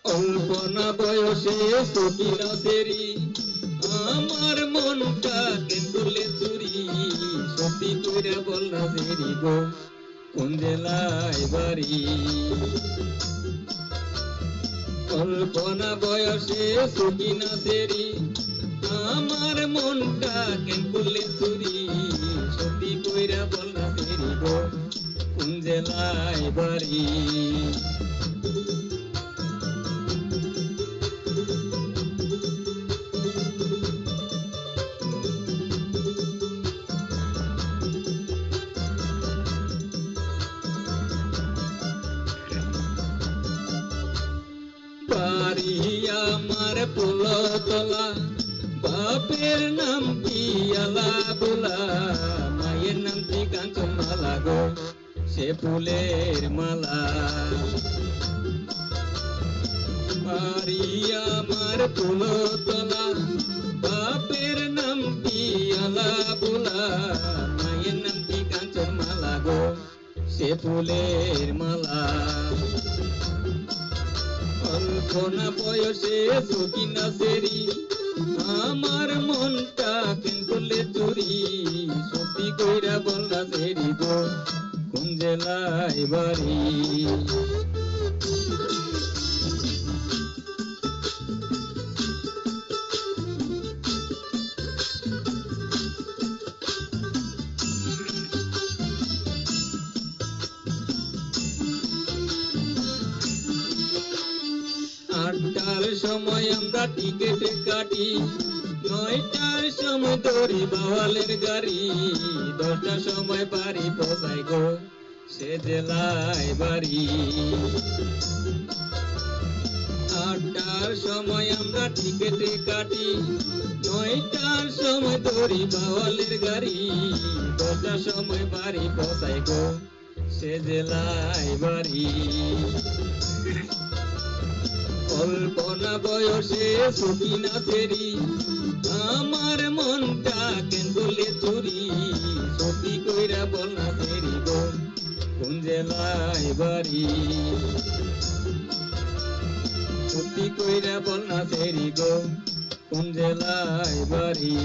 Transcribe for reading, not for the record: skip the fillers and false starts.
অল্প না বয়সে সকিনা সেরি আমার মনটা কেন করলে চুরি সত্যি কইরা বল না সেরি গো কোন জেলায় বাড়ি অল্প না বয়সে সকিনা সেরি আমার মনটা কেন করলে চুরি সত্যি কইরা বল না সেরি গো কোন জেলায় বাড়ি বাড়ি আমার পোলতলা বাপের নাম কি আলা বোলা মায়ের নাম কি কাঞ্চনমালা গো সে ফুলের মালা বাড়ি আমার পোলতলা বাপের নাম কি আলা বোলা মায়ের নাম কি কাঞ্চনমালা গো সে ফুলের মালা অল্প না বয়সে সকিনা সেরি আমার মনটা কেন করলে চুরি সত্যি কইরা বল না সেরি গো কোন জেলায় বাড়ি আটটার সময় আমরা টিকেট কাটি 9টার সময় ধরি বাওয়ালের গাড়ি 10টার সময় বাড়ি পৌঁছাই গো সে জেলায় বাড়ি 8টার সময় আমরা টিকেট কাটি 9টার সময় ধরি বাওয়ালের গাড়ি 10টার সময় বাড়ি পৌঁছাই গো সে জেলায় বাড়ি অল্প না বয়সে সকিনা সেরি আমার মনটা কেন করলে চুরি সত্যি কইরা বল না সেরি গো কোন জেলায় বাড়ি সত্যি কইরা বল না সেরি গো কোন জেলায় বাড়ি